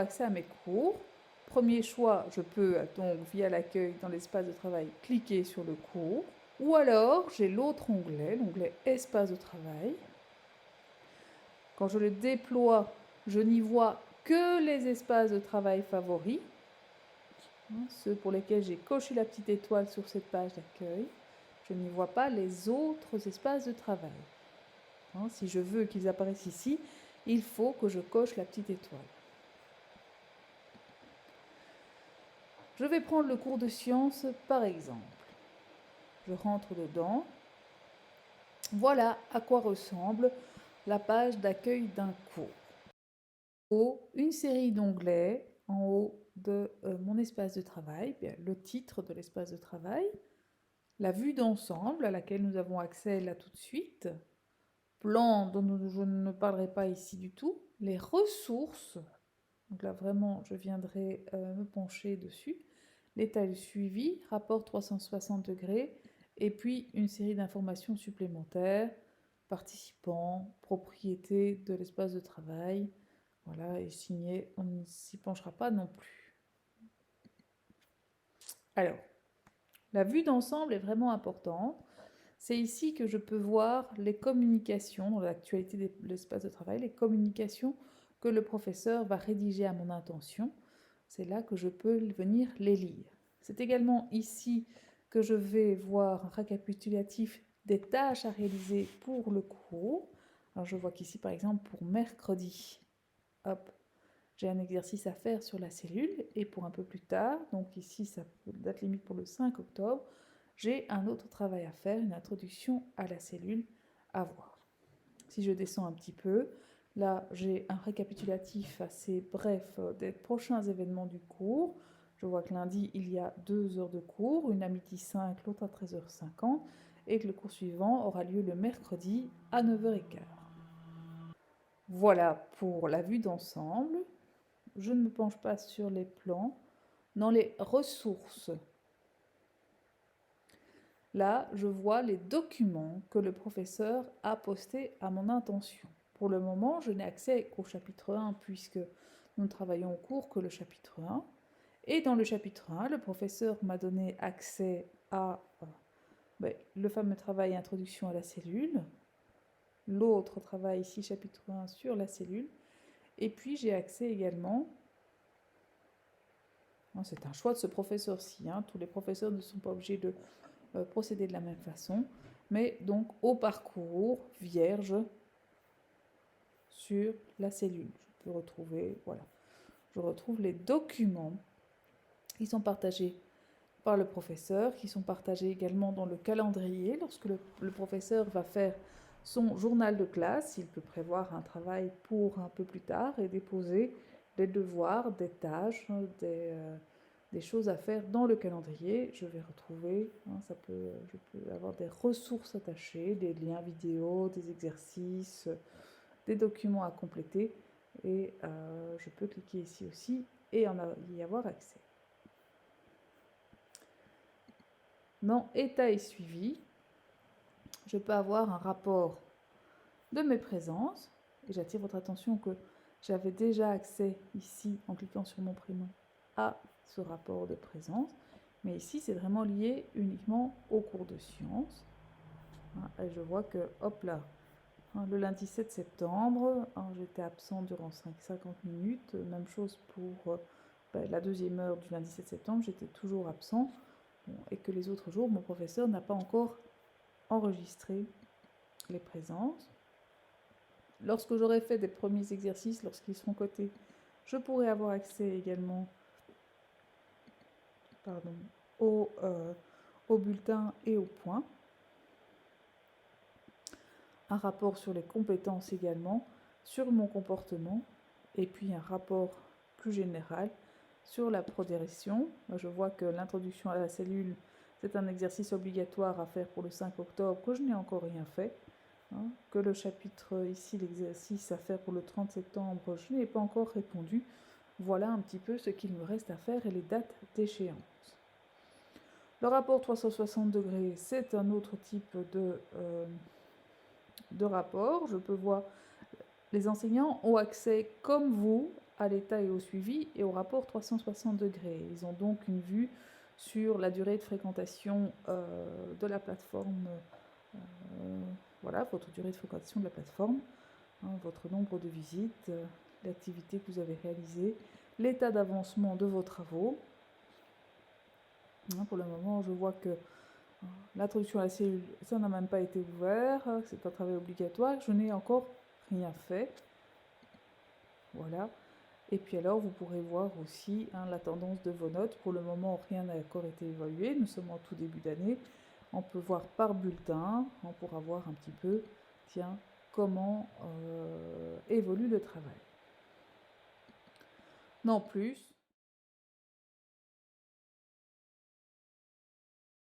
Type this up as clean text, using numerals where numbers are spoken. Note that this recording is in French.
accès à mes cours. Premier choix, je peux donc via l'accueil dans l'espace de travail cliquer sur le cours. Ou alors j'ai l'autre onglet, l'onglet espace de travail. Quand je le déploie, je n'y vois que les espaces de travail favoris, ceux pour lesquels j'ai coché la petite étoile sur cette page d'accueil. Je n'y vois pas les autres espaces de travail. Si je veux qu'ils apparaissent ici, il faut que je coche la petite étoile. Je vais prendre le cours de sciences par exemple. Je rentre dedans. Voilà à quoi ressemble la page d'accueil d'un cours. Une série d'onglets en haut de mon espace de travail, bien, le titre de l'espace de travail, la vue d'ensemble à laquelle nous avons accès là tout de suite, plan dont je ne parlerai pas ici du tout, les ressources, donc là vraiment je viendrai me pencher dessus, l'état de suivi, rapport 360 degrés, et puis une série d'informations supplémentaires, participants, propriétés de l'espace de travail, voilà, et signé, on ne s'y penchera pas non plus. Alors, la vue d'ensemble est vraiment importante. C'est ici que je peux voir les communications, dans l'actualité de l'espace de travail, les communications que le professeur va rédiger à mon intention. C'est là que je peux venir les lire. C'est également ici que je vais voir un récapitulatif des tâches à réaliser pour le cours. Alors je vois qu'ici, par exemple, pour mercredi, hop, j'ai un exercice à faire sur la cellule, et pour un peu plus tard, donc ici, ça date limite pour le 5 octobre, j'ai un autre travail à faire, une introduction à la cellule à voir. Si je descends un petit peu, là, j'ai un récapitulatif assez bref des prochains événements du cours. Je vois que lundi, il y a 2 heures de cours, une à midi 5, l'autre à 13h50, et que le cours suivant aura lieu le mercredi à 9h15. Voilà pour la vue d'ensemble. Je ne me penche pas sur les plans. Dans les ressources, là, je vois les documents que le professeur a postés à mon intention. Pour le moment, je n'ai accès qu'au chapitre 1 puisque nous ne travaillons au cours que le chapitre 1. Et dans le chapitre 1, le professeur m'a donné accès à le fameux travail Introduction à la cellule, l'autre travail ici, chapitre 1, sur la cellule. Et puis j'ai accès également, c'est un choix de ce professeur-ci, tous les professeurs ne sont pas obligés de procéder de la même façon, mais donc au parcours vierge sur la cellule. Je peux retrouver, voilà, je retrouve les documents qui sont partagés par le professeur, qui sont partagés également dans le calendrier. Lorsque le professeur va faire son journal de classe, il peut prévoir un travail pour un peu plus tard et déposer des devoirs, des tâches, des choses à faire dans le calendrier. Je vais retrouver, je peux avoir des ressources attachées, des liens vidéo, des exercices, des documents à compléter, et je peux cliquer ici aussi et y avoir accès. Dans État et suivi, je peux avoir un rapport de mes présences, et j'attire votre attention que j'avais déjà accès ici, en cliquant sur mon prénom, à ce rapport de présence, mais ici c'est vraiment lié uniquement au cours de sciences. Et je vois que, hop là, le lundi 7 septembre, j'étais absent durant 50 minutes, même chose pour la deuxième heure du lundi 7 septembre, j'étais toujours absent, et que les autres jours, mon professeur n'a pas encore enregistré les présences. Lorsque j'aurai fait des premiers exercices, lorsqu'ils seront cotés, je pourrai avoir accès également au bulletin et aux points. Un rapport sur les compétences également, sur mon comportement, et puis un rapport plus général sur la progression. Je vois que l'introduction à la cellule, c'est un exercice obligatoire à faire pour le 5 octobre, que je n'ai encore rien fait. Que le chapitre ici, l'exercice à faire pour le 30 septembre, je n'ai pas encore répondu. Voilà un petit peu ce qu'il me reste à faire et les dates d'échéance. Le rapport 360 degrés, c'est un autre type de rapport. Je peux voir, les enseignants ont accès, comme vous, à l'état et au suivi et au rapport 360 degrés. Ils ont donc une vue sur la durée de fréquentation de la plateforme, voilà, votre durée de fréquentation de la plateforme, hein, votre nombre de visites, l'activité que vous avez réalisée, l'état d'avancement de vos travaux. Pour le moment, je vois que l'introduction à la cellule, ça n'a même pas été ouvert, c'est un travail obligatoire, je n'ai encore rien fait. Voilà. Et puis alors, vous pourrez voir aussi la tendance de vos notes. Pour le moment, rien n'a encore été évalué. Nous sommes en tout début d'année. On peut voir par bulletin. On pourra voir un petit peu, tiens, comment évolue le travail. Non plus.